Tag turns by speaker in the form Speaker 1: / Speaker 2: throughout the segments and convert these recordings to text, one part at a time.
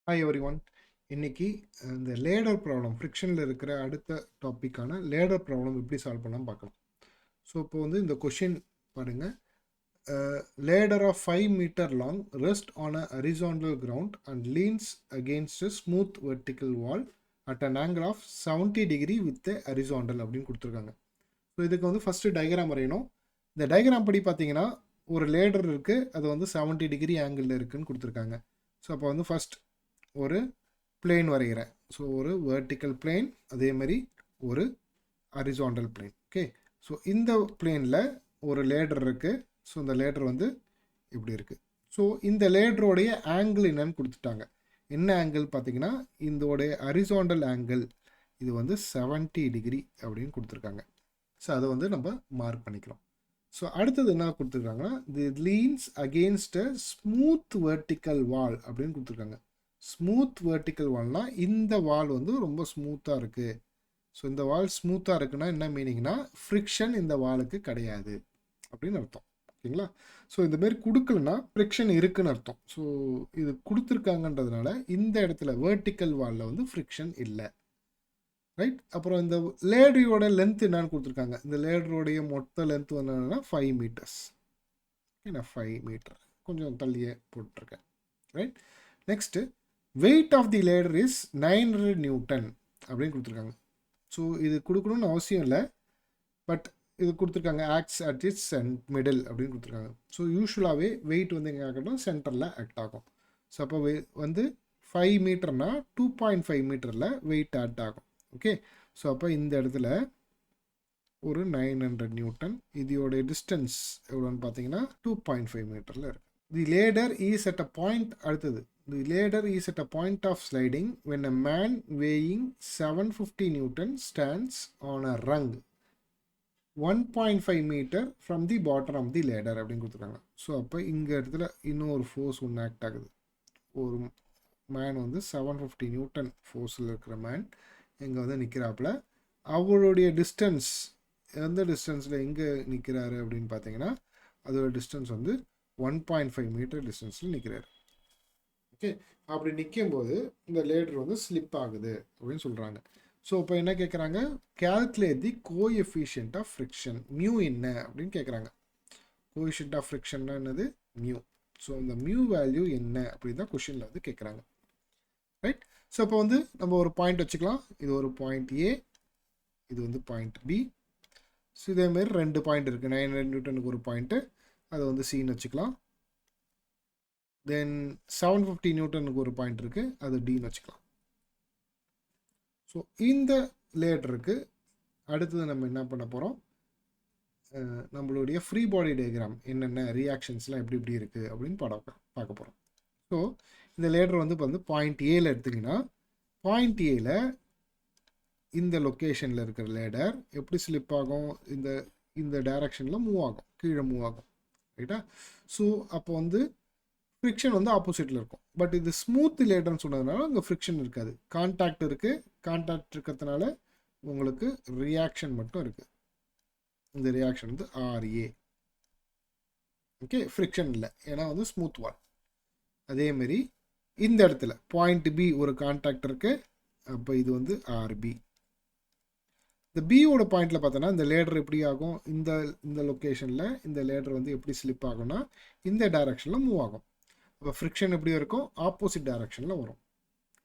Speaker 1: Hi everyone. இன்னைக்கு இந்த ladder problem ஃப்ரிக்ஷனில் இருக்கிற அடுத்த டாப்பிக்கான லேடர் ப்ராப்ளம் எப்படி சால்வ் பண்ணலாம் பார்க்கலாம். ஸோ இப்போ வந்து இந்த கொஷின் பாருங்கள். Ladder of 5 metre long rest on a horizontal ground and leans against a smooth vertical wall at an angle of 70 degree with horizontal அப்படின்னு கொடுத்துருக்காங்க. ஸோ இதுக்கு வந்து ஃபஸ்ட்டு டயக்ராம் வரையணும். இந்த டயக்ராம் படி பார்த்தீங்கன்னா ஒரு லேடர் இருக்குது, அது வந்து 70 டிகிரி ஆங்கிளில் இருக்குதுன்னு கொடுத்துருக்காங்க. ஸோ அப்போ வந்து ஃபஸ்ட் ஒரு பிளேன் வரைகிறேன். ஸோ ஒரு வெர்டிக்கல் பிளேன், அதே மாதிரி ஒரு ஹரிசாண்டல் பிளேன். ஓகே, ஸோ இந்த பிளேனில் ஒரு லேடர் இருக்குது. ஸோ இந்த லேடர் வந்து இப்படி இருக்குது. ஸோ இந்த லேடரோடைய ஆங்கிள் என்னன்னு கொடுத்துட்டாங்க. என்ன ஆங்கிள் பார்த்தீங்கன்னா இதோடைய ஹரிசாண்டல் ஆங்கிள் இது வந்து 70 டிகிரி அப்படின்னு கொடுத்துருக்காங்க. ஸோ அதை வந்து நம்ம மார்க் பண்ணிக்கிறோம். ஸோ அடுத்தது என்ன கொடுத்துருக்காங்கன்னா the leans against a smooth vertical wall அப்படின்னு கொடுத்துருக்காங்க. ஸ்மூத் வெர்டிக்கல் வால்னா இந்த வால் வந்து ரொம்ப ஸ்மூத்தாக இருக்குது. ஸோ இந்த வால் ஸ்மூத்தாக இருக்குன்னா என்ன மீனிங்னா ஃப்ரிக்ஷன் இந்த வாலுக்கு கிடையாது அப்படின்னு அர்த்தம். ஓகேங்களா? ஸோ இந்தமாரி கொடுக்கலன்னா ஃப்ரிக்ஷன் இருக்குன்னு அர்த்தம். ஸோ இது கொடுத்துருக்காங்கன்றதுனால இந்த இடத்துல வெர்டிக்கல் வாலில் வந்து ஃப்ரிக்ஷன் இல்லை. ரைட். அப்புறம் இந்த லேடரோட லென்த் என்னன்னு கொடுத்துருக்காங்க. இந்த லேடரோடைய மொத்த லென்த் வந்து என்னன்னா 5 மீட்டர்ஸ். ஏன்னா 5 மீட்டர் கொஞ்சம் தள்ளியே போட்டிருக்கேன். Right. Next weight of the ladder is 900 newton அப்படின்னு கொடுத்துருக்காங்க. ஸோ இது கொடுக்கணும்னு அவசியம் இல்லை, பட் இது கொடுத்துருக்காங்க ஆக்ட்ஸ் அட் இட்ஸ் மிடில் அப்படின்னு கொடுத்துருக்காங்க. ஸோ யூஸ்வலாகவே வெயிட் வந்து எங்கே ஆகட்டும் சென்டரில் ஆக்ட் ஆகும். ஸோ அப்போ வந்து 5 மீட்டர்னா 2.5 மீட்டரில் வெயிட் ஆக்ட் ஆகும். ஓகே, ஸோ அப்போ இந்த இடத்துல ஒரு 900 நியூட்டன், இதோடைய டிஸ்டன்ஸ் எவ்வளோன்னு பார்த்தீங்கன்னா 2.5 மீட்டரில் இருக்குது. தி ladder is at a point, அடுத்தது the ladder is at a point of sliding when a man weighing 750 Newton stands on a rung 1.5 meter from the bottom of the ladder அப்படின்னு கொடுத்துருக்காங்க. So அப்போ இங்கே இடத்துல இன்னொரு ஃபோர்ஸ் ஒன்று act ஆகுது. ஒரு மேன் வந்து 750 நியூட்டன் ஃபோர்ஸில் இருக்கிற மேன் இங்கே வந்து நிற்கிறாப்புல. அவருடைய டிஸ்டன்ஸ் எந்த டிஸ்டன்ஸில் எங்கே நிற்கிறாரு அப்படின்னு பார்த்தீங்கன்னா அதோட டிஸ்டன்ஸ் வந்து 1.5 மீட்டர் டிஸ்டன்ஸில் நிற்கிறாரு. ஓகே, அப்படி நிற்கும்போது இந்த லேடர் வந்து ஸ்லிப் ஆகுது அப்படின்னு சொல்கிறாங்க. ஸோ இப்போ என்ன கேட்குறாங்க, calculate the coefficient of friction mu என்ன அப்படின்னு கேட்குறாங்க. கோஎஃபிஷியன்ட் ஆஃப் ஃப்ரிக்ஷன்னா என்னது, மியூ. ஸோ இந்த மியூ வேல்யூ என்ன அப்படின்னு தான் கொஷினில் வந்து கேட்குறாங்க. ரைட். ஸோ இப்போ வந்து நம்ம ஒரு பாயிண்ட் வச்சுக்கலாம். இது ஒரு பாயிண்ட் ஏ, இது வந்து பாயிண்ட் பி. ஸோ இதேமாரி 2 பாயிண்ட் இருக்குது. 900 நியூட்டனுக்கு ஒரு பாயிண்ட்டு, அதை வந்து சின்னு வச்சுக்கலாம். தென் 750 நியூட்டனுக்கு ஒரு பாயிண்ட் இருக்குது, அது டின்னு வச்சுக்கலாம். ஸோ இந்த லேடருக்கு அடுத்தது நம்ம என்ன பண்ண போகிறோம், நம்மளுடைய ஃப்ரீ பாடி டயக்ராம் என்னென்ன ரியாக்ஷன்ஸ்லாம் எப்படி எப்படி இருக்குது அப்படின்னு பார்க்க போகிறோம். ஸோ இந்த லேடர் வந்து இப்போ வந்து பாயிண்ட் ஏல எடுத்திங்கன்னா பாயிண்ட் ஏல இந்த லொக்கேஷனில் இருக்கிற லேடர் எப்படி ஸ்லிப் ஆகும், இந்த டைரக்ஷனில் மூவ் ஆகும், கீழே மூவ் ஆகும். ரைட்டா? ஸோ அப்போ வந்து ஃப்ரிக்ஷன் வந்து ஆப்போசிட்டில் இருக்கும். பட் இது ஸ்மூத் லேடர்னு சொன்னதுனால அங்கே ஃப்ரிக்ஷன் இருக்காது. கான்டாக்ட் இருக்குது. கான்டாக்ட் இருக்கிறதுனால உங்களுக்கு ரியாக்ஷன் மட்டும் இருக்குது. இந்த ரியாக்ஷன் வந்து ஆர்ஏ. ஓகே, ஃப்ரிக்ஷன் இல்லை, ஏன்னா வந்து ஸ்மூத் வால். அதேமாரி இந்த இடத்துல பாயிண்ட் பி ஒரு கான்டாக்ட் இருக்குது, அப்போ இது வந்து ஆர்பி. இந்த பியோட பாயிண்டில் பார்த்தோன்னா இந்த லேடர் எப்படி ஆகும், இந்த லொக்கேஷனில் இந்த லேடர் வந்து எப்படி ஸ்லிப் ஆகும்னா இந்த டைரக்ஷனில் மூவ் ஆகும். அப்போ ஃப்ரிக்ஷன் எப்படி இருக்கும், ஆப்போசிட் டைரக்ஷனில் வரும்.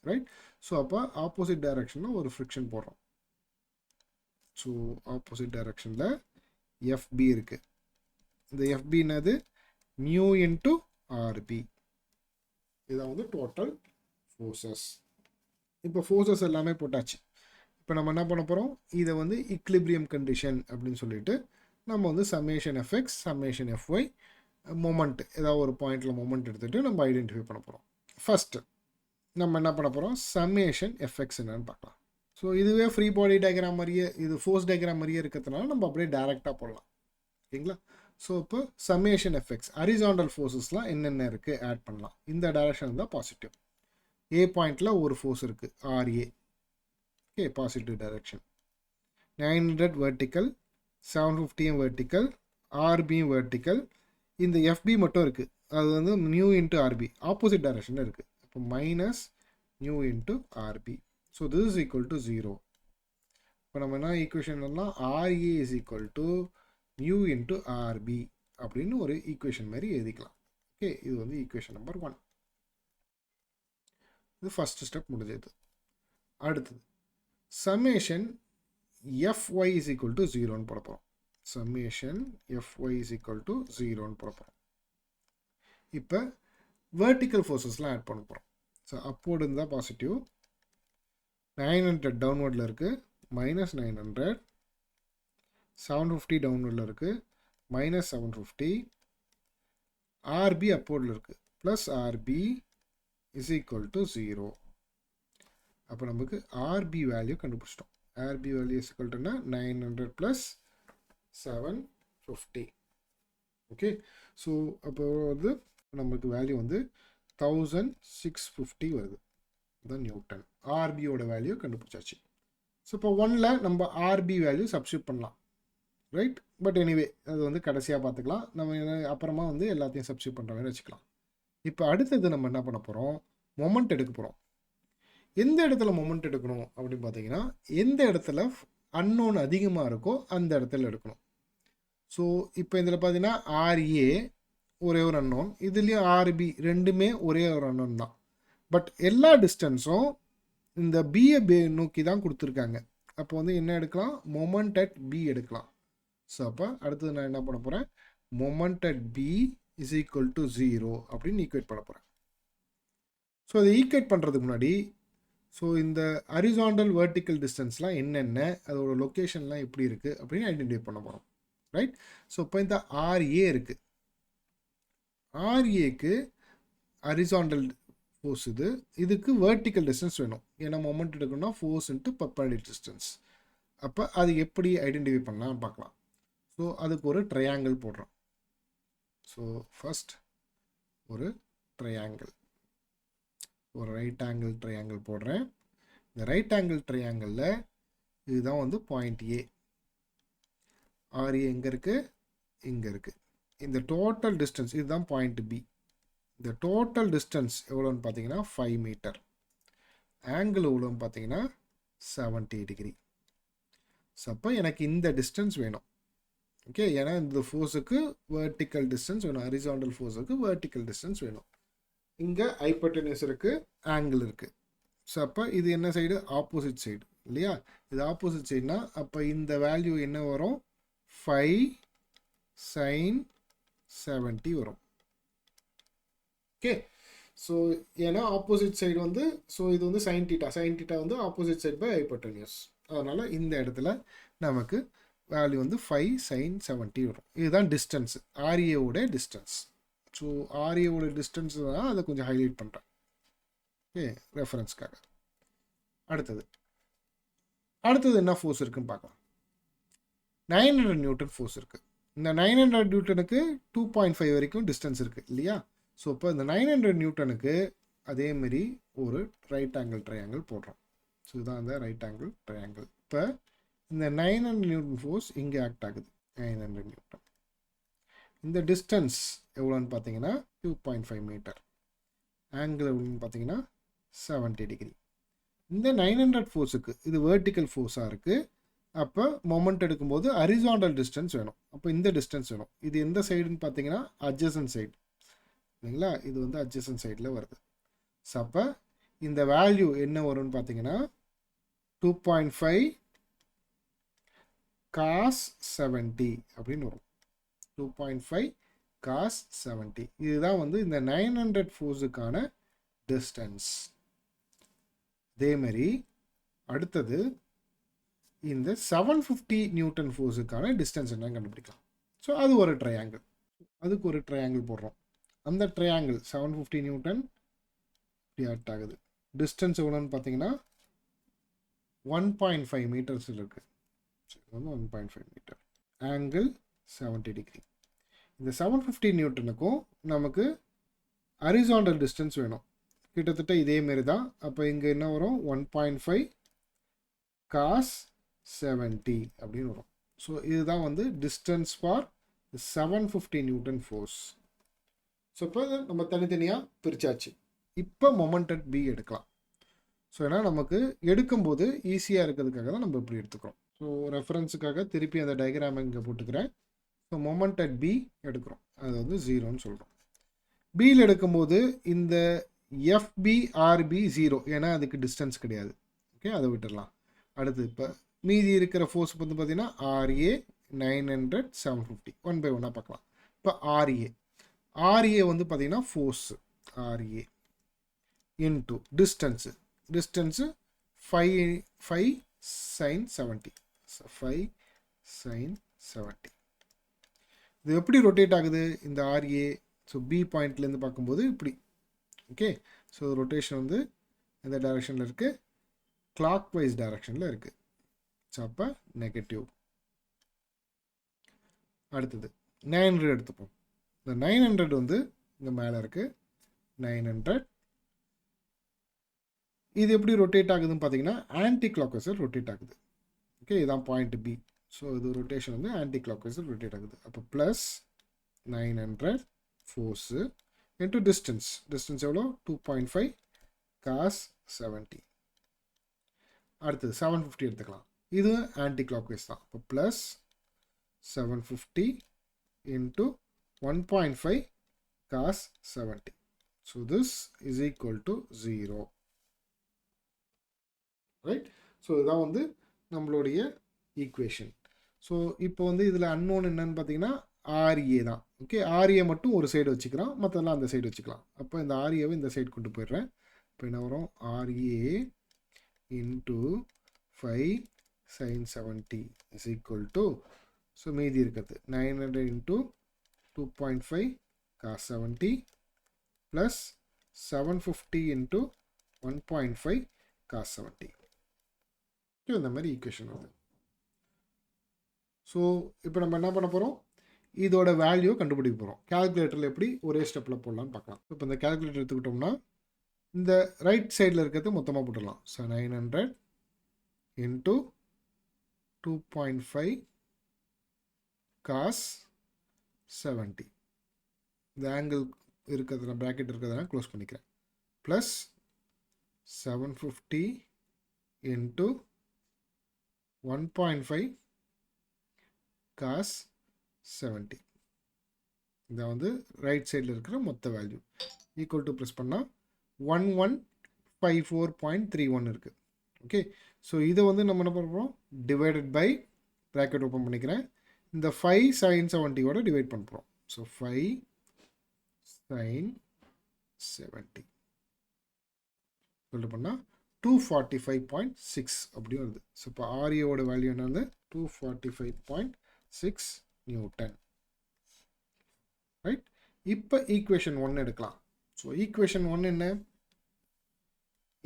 Speaker 1: ரைட். ஸோ அப்போ ஆப்போசிட் டைரக்ஷனில் ஒரு ஃப்ரிக்ஷன் போடுறோம். ஸோ ஆப்போசிட் டைரக்ஷனில் எஃப்பி இருக்குது. இந்த எஃப்பி என்னது, மியூ இன்ட்டு ஆர்பி. இதான் வந்து டோட்டல் ஃபோர்ஸஸ். இப்போ ஃபோர்ஸஸ் எல்லாமே போட்டாச்சு. இப்போ நம்ம என்ன பண்ண போகிறோம், இதை வந்து இக்லிபிரியம் கண்டிஷன் அப்படின்னு சொல்லிட்டு நம்ம வந்து summation FX summation FY moment, ஏதாவது ஒரு பாயிண்டில் மொமெண்ட் எடுத்துகிட்டு நம்ம ஐடென்டிஃபை பண்ண போகிறோம். ஃபஸ்ட்டு நம்ம என்ன பண்ண போகிறோம், சம்மேஷன் எஃப்எக்ஸ் என்னன்னு பார்க்கலாம். ஸோ இதுவே ஃப்ரீ பாடி டயக்ராம் மாதிரியே, இது ஃபோர்ஸ் டயக்ராம் மாதிரியே இருக்கிறதுனால நம்ம அப்படியே டேரெக்டாக போடலாம். ஓகேங்களா? ஸோ இப்போ சம்மேஷன் எஃப்எக்ஸ் ஹரிசாண்டல் ஃபோர்ஸஸ்லாம் என்னென்ன இருக்குது ஆட் பண்ணலாம். இந்த டைரக்ஷன் தான் பாசிட்டிவ். ஏ பாயிண்டில் ஒரு ஃபோர்ஸ் இருக்குது R A. Okay, positive direction. 900 vertical, 750 vertical, ஆர்பியும் வெர்டிக்கல். இந்த எஃப்பி மட்டும் இருக்குது, அது வந்து மியூ இன்ட்டு ஆர்பி ஆப்போசிட் டைரக்ஷனில் இருக்குது. இப்போ minus mu into RB. So this is equal to 0. இப்போ நம்ம என்ன ஈக்குவேஷன் எல்லாம் RA is equal to mu into RB அப்படின்னு ஒரு ஈக்குவேஷன் மாதிரி எழுதிக்கலாம். ஓகே, இது வந்து ஈக்குவேஷன் நம்பர் 1. இது ஃபர்ஸ்ட் ஸ்டெப் முடிஞ்சது. அடுத்தது summation fy is equal to 0ன்னு போட போகிறோம். Summation fy is equal to 0ன்னு போட போகிறோம். இப்போ வெர்டிக்கல் ஃபோர்ஸஸ்லாம் ஆட் பண்ண போகிறோம். ஸோ அப்போர்டு இருந்தால் பாசிட்டிவ், 900 டவுன்வர்டில் இருக்குது, -900, 750 டவுன்வர்டில் இருக்குது, -750, RB அப்போர்டில் இருக்குது, plus RB is equal to 0. அப்போ நமக்கு RB வேல்யூ கண்டுபிடிச்சிட்டோம். RB value is equal to 900 plus 750. Okay, so அப்போ வந்து நமக்கு வேல்யூ வந்து 1650 வருது. தான் நியூட்டன். ஆர்பியோட வேல்யூ கண்டுபிடிச்சாச்சு. ஸோ இப்போ 1ல் நம்ம ஆர்பி வேல்யூ சப்ஸ்டியூட் பண்ணலாம், ரைட்? பட் எனிவே அது வந்து கடைசியாக பார்த்துக்கலாம். நம்ம அப்புறமா வந்து எல்லாத்தையும் சப்ஸ்டியூட் பண்ணுற மாதிரி வச்சுக்கலாம். இப்போ அடுத்தது நம்ம என்ன பண்ண போகிறோம், மொமெண்ட் எடுக்க போகிறோம். எந்த இடத்துல மொமெண்ட் எடுக்கணும் அப்படின்னு பார்த்தீங்கன்னா, எந்த இடத்துல அன்னோன் அதிகமாக இருக்கோ அந்த இடத்துல எடுக்கணும். ஸோ இப்போ இதில் பார்த்தீங்கன்னா ஆர்ஏ ஒரே ஒரு அன்னோன், இதுலேயும் ஆர்பி ரெண்டுமே ஒரே ஒரு அன்னோன் தான். பட் எல்லா டிஸ்டன்ஸும் இந்த பிஏ நோக்கி தான் கொடுத்துருக்காங்க. அப்போ வந்து என்ன எடுக்கலாம், மொமெண்ட் அட் பி எடுக்கலாம். ஸோ அப்போ அடுத்தது நான் என்ன பண்ண போகிறேன், moment at B is equal to 0 அப்படின்னு ஈக்குவேட் பண்ண போகிறேன். ஸோ அதை ஈக்குவேட் பண்ணுறதுக்கு முன்னாடி ஸோ இந்த ஹரிசாண்டல் வெர்டிக்கல் டிஸ்டன்ஸ்லாம் என்னென்ன, அதோட லொக்கேஷன்லாம் எப்படி இருக்குது அப்படின்னு ஐடென்டிஃபை பண்ண போகிறோம், ரைட்? ஸோ இப்போ இந்த ஆர்ஏ இருக்குது. ஆர்ஏக்கு ஹரிசாண்டல் ஃபோர்ஸ் இதுக்கு வெர்டிக்கல் டிஸ்டன்ஸ் வேணும். ஏன்னா மொமெண்ட் எடுக்கணும்னா ஃபோர்ஸ் இன்ட்டு பர்பெண்டிகுலர் டிஸ்டன்ஸ். அப்போ அது எப்படி ஐடென்டிஃபை பண்ணலாம் பார்க்கலாம். ஸோ அதுக்கு ஒரு ட்ரையாங்கிள் போடுறோம். ஸோ ஃபர்ஸ்ட் ஒரு ட்ரையாங்கிள், ஒரு ரைட் ஆங்கிள் ட்ரையாங்கிள் போடுறேன். இந்த ரைட் ஆங்கிள் ட்ரையாங்கிளில் இதுதான் வந்து பாயிண்ட் ஏ. ஆர்ஏ எங்கே இருக்குது, இங்கே இருக்குது. இந்த டோட்டல் டிஸ்டன்ஸ் இதுதான் பாயிண்ட் பி. இந்த டோட்டல் டிஸ்டன்ஸ் எவ்வளோன்னு பார்த்தீங்கன்னா 5 மீட்டர். ஆங்கிள் எவ்வளோன்னு பார்த்தீங்கன்னா 70 டிகிரி. ஸோ அப்போ எனக்கு இந்த டிஸ்டன்ஸ் வேணும். ஓகே, ஏன்னா இந்த ஃபோர்ஸுக்கு வெர்டிக்கல் டிஸ்டன்ஸ் வேணும், ஹரிசாண்டல் ஃபோர்ஸுக்கு வெர்டிக்கல் டிஸ்டன்ஸ் வேணும். இங்கே ஹைப்போடென்யூஸ் இருக்குது, ஆங்கிள் இருக்குது. ஸோ அப்போ இது என்ன சைடு, ஆப்போசிட் சைடு இல்லையா? இது ஆப்போசிட் சைடுனா அப்போ இந்த வேல்யூ என்ன வரும், 5 sin 70 வரும். ஓகே, ஸோ ஏன்னா ஆப்போசிட் சைடு வந்து, ஸோ இது வந்து சைன் டீட்டா வந்து ஆப்போசிட் சைடு பை ஹைப்போடென்யூஸ். அதனால் இந்த இடத்துல நமக்கு வேல்யூ வந்து 5 sin 70 வரும். இதுதான் டிஸ்டன்ஸ், ஆர்ஏவோட டிஸ்டன்ஸ். ஸோ ஆர்ஏவோட டிஸ்டன்ஸ் தான் அதை கொஞ்சம் ஹைலைட் பண்ணுறேன், ஓகே, ரெஃபரன்ஸ்க்காக. அடுத்தது என்ன ஃபோர்ஸ் இருக்குன்னு பார்க்கலாம். 900 நியூட்டன் ஃபோர்ஸ் இருக்குது. இந்த 900 நியூட்டனுக்கு 2.5 வரைக்கும் டிஸ்டன்ஸ் இருக்குது இல்லையா? ஸோ இப்போ இந்த 900 நியூட்டனுக்கு அதேமாரி ஒரு ரைட் ஆங்கிள் ட்ரையாங்கிள் போடுறோம். ஸோ இதுதான் அந்த ரைட் ஆங்கிள் ட்ரையாங்கிள். இப்போ இந்த 900 நியூட்டன் ஃபோர்ஸ் இங்கே ஆக்ட் ஆகுது, 900 நியூட்டன். இந்த டிஸ்டன்ஸ் எவ்வளோன்னு பார்த்தீங்கன்னா 2.5 மீட்டர். ஆங்கிள் எவ்வளோன்னு பார்த்தீங்கன்னா 70 டிகிரி. இந்த 900 ஃபோர்ஸுக்கு இது வெர்டிக்கல் ஃபோர்ஸாக இருக்குது. அப்போ மொமெண்ட் எடுக்கும்போது ஹரிசாண்டல் டிஸ்டன்ஸ் வேணும். அப்போ இந்த டிஸ்டன்ஸ் வேணும். இது எந்த சைடுன்னு பார்த்தீங்கன்னா அட்ஜசன்ட் சைடு இல்லைங்களா? இது வந்து அட்ஜசன்ட் சைடில் வருது. ஸோ அப்போ இந்த வேல்யூ என்ன வரும்னு பார்த்தீங்கன்னா 2.5 cos 70 அப்படின்னு வரும். 2.5 cos 70 இதுதான் வந்து இந்த 900 ஃபோர்ஸுக்கான டிஸ்டன்ஸ். அதேமாரி அடுத்தது இந்த 750 நியூட்டன் ஃபோர்ஸுக்கான டிஸ்டன்ஸ் என்னன்னு கண்டுபிடிக்கலாம். ஸோ அது ஒரு ட்ரையாங்கிள், அதுக்கு ஒரு ட்ரையாங்கிள் போடுறோம். அந்த ட்ரையாங்கிள் 750 நியூட்டன் இப்படி ஆக்ட் ஆகுது. டிஸ்டன்ஸ் எவ்வளோன்னு பார்த்தீங்கன்னா 1.5 மீட்டர்ஸில் இருக்குது. சரி, வந்து 1.5 மீட்டர். Angle 70 degree. இந்த 750 நியூட்டனுக்கும் நமக்கு ஹரிசாண்டல் டிஸ்டன்ஸ் வேணும். கிட்டத்தட்ட இதேமாரி தான். அப்போ இங்கே என்ன வரும், 1.5 cos 70 அப்படின்னு வரும். ஸோ இதுதான் வந்து distance for 750 Newton force. So இப்போ நம்ம தனித்தனியாக பிரிச்சாச்சு. இப்போ மொமெண்ட் அட் பி எடுக்கலாம். ஸோ ஏன்னா நமக்கு எடுக்கும்போது ஈஸியாக இருக்கிறதுக்காக தான் நம்ம இப்படி எடுத்துக்கிறோம். ஸோ ரெஃபரன்ஸுக்காக திருப்பி அந்த டயக்ராம் இங்கே போட்டுக்கிறேன். ஸோ மொமெண்ட் அட் பி எடுக்கிறோம், அது வந்து 0ன்னு சொல்கிறோம். பியில் எடுக்கும்போது இந்த எஃபிஆர்பி 0, ஏன்னா அதுக்கு டிஸ்டன்ஸ் கிடையாது. ஓகே, அதை விட்டுடலாம். அடுத்து இப்போ மீதி இருக்கிற ஃபோர்ஸ் வந்து பார்த்தீங்கன்னா ஆர்ஏ 900 750 1 by 1 பார்க்கலாம். இப்போ ஆர்ஏ வந்து பார்த்தீங்கன்னா force RA into distance 5 sin 70. 5 sin 70. இது எப்படி ரொட்டேட் ஆகுது இந்த ஆர்ஏ? ஸோ பி பாயிண்ட்லேருந்து பார்க்கும்போது இப்படி. ஓகே, ஸோ ரொட்டேஷன் வந்து எந்த டைரக்ஷனில் இருக்குது? கிளாக் வைஸ் டைரக்ஷனில் இருக்குது. ஸோ அப்போ நெகட்டிவ். அடுத்தது 900 எடுத்துப்போம். இந்த 900 வந்து இங்கே மேலே இருக்குது 900. இது எப்படி ரொட்டேட் ஆகுதுன்னு பார்த்தீங்கன்னா ஆன்டி கிளாக் வைஸில் ரொட்டேட் ஆகுது. ஓகே, இதுதான் பாயிண்ட் பி. ஸோ இது ரொட்டேஷன் வந்து ஆன்டி கிளாக் வைஸில் ரொட்டேட் ஆகுது. அப்போ ப்ளஸ் 900 ஃபோர்ஸு இன்ட்டு டிஸ்டன்ஸ் எவ்வளோ? 2.5 cos 70. அடுத்தது 750 எடுத்துக்கலாம். இது ஆன்டி கிளாக் வைஸ் தான். இப்போ plus 750 into 1.5 cos 70. So this is equal to 0. Right? So இதுதான் வந்து நம்மளுடைய ஈக்குவேஷன். ஸோ இப்போ வந்து இதில் அன்னோன் என்னன்னு பார்த்தீங்கன்னா ஆர்ஏ தான். ஓகே, ஆர்ஏ மட்டும் ஒரு சைடு வச்சுக்கலாம், மற்றெல்லாம் அந்த சைடு வச்சுக்கலாம். அப்போ இந்த ஆர்ஏவை இந்த சைடு கொண்டு போயிடுறேன். இப்போ என்ன வரும்? RA into 5 sin 70 is equal to, so மீதி இருக்கிறது 900 into 2.5 cos 70 plus 750 into 1.5 cos 70. இந்த மாதிரி ஈக்குவேஷன் வருது. ஸோ இப்போ நம்ம என்ன பண்ண போகிறோம்? இதோட வேல்யூ கண்டுபிடிக்க போகிறோம். கால்குலேட்டரில் எப்படி ஒரே ஸ்டெப்பில் போடலான்னு பார்க்கலாம். இப்போ இந்த கால்குலேட்டர் எடுத்துக்கிட்டோம்னா இந்த ரைட் சைடில் இருக்கிறது மொத்தமாக போட்டுடலாம். So 900 into 2.5 cos 70. இந்த ஆங்கிள் இருக்கிறதுல ப்ராக்கெட் இருக்கிறதுனா க்ளோஸ் பண்ணிக்கிறேன். Plus 750 into 1.5 cos 70. இதை வந்து ரைட் சைடில் இருக்கிற மொத்த வேல்யூ ஈக்குவல் டு ப்ரெஸ் பண்ணால் 1154.31 இருக்குது. ஓகே, ஸோ இதை வந்து நம்ம என்ன பண்ணுறோம்? டிவைடட் பை ப்ராக்கெட் ஓப்பன் பண்ணிக்கிறேன். இந்த 5 sin 70யோட டிவைட் பண்ணுறோம். ஸோ 5 sin 70 சொல்லிட்டு பண்ணால் 245.6 அப்படி வருது. ஸோ இப்போ ஆர்ஏவோட வேல்யூ என்னது? 245.6 நியூட்டன். ரைட்? இப்போ ஈக்குவேஷன் 1 எடுக்கலாம். ஸோ ஈக்குவேஷன் 1 என்ன?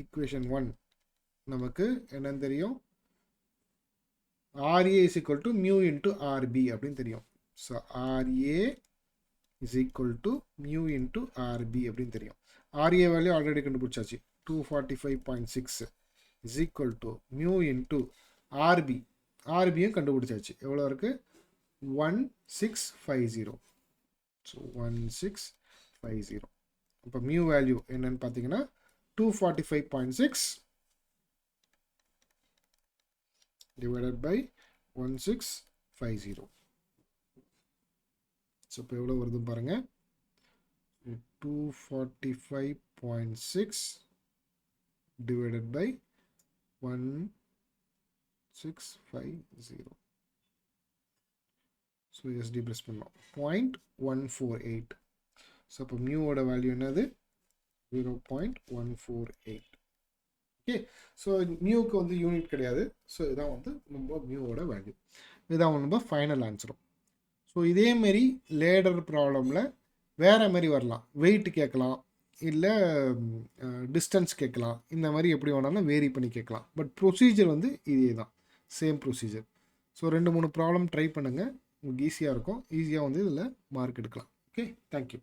Speaker 1: ஈக்குவேஷன் 1 நமக்கு என்னன்னு தெரியும்? R A is equal to mu into R B அப்படின்னு தெரியும். So R A is equal to mu into R B அப்படின்னு தெரியும். ஆர்ஏ வேல்யூ ஆல்ரெடி கண்டுபிடிச்சாச்சு. 245.6 is equal to mu into R B. ஆர்பியும் கண்டுபிடிச்சாச்சு. எவ்வளோ இருக்குது? 1650. ஸோ 1650. இப்போ மியூ வேல்யூ என்னன்னு பார்த்தீங்கன்னா 245.6 டிவைடட் பை 1650. ஸோ இப்போ எவ்வளோ வருதுன்னு பாருங்கள். 245.6 divided by 1650. So SD press பண்ணோம் 0.148. ஸோ இப்போ மியூவோட வேல்யூ என்னது? 0.148. ஓகே, ஸோ மியூக்கு வந்து யூனிட் கிடையாது. ஸோ இதான் வந்து நம்ம மியூவோட வேல்யூ. இதான் நம்ம ஃபைனல் ஆன்சரும். ஸோ இதேமாரி லேடர் ப்ராப்ளமில் வேறு மாதிரி வரலாம். வெயிட் கேட்கலாம், இல்லை டிஸ்டன்ஸ் கேட்கலாம். இந்த மாதிரி எப்படி வேணாலும் வேரி பண்ணி கேட்கலாம். பட் ப்ரொசீஜர் வந்து இதே தான், same procedure. So 2-3 problem try பண்ணுங்கள், உங்களுக்கு ஈஸியாக இருக்கும். ஈஸியாக வந்து இதில் மார்க் எடுக்கலாம். Okay, thank you.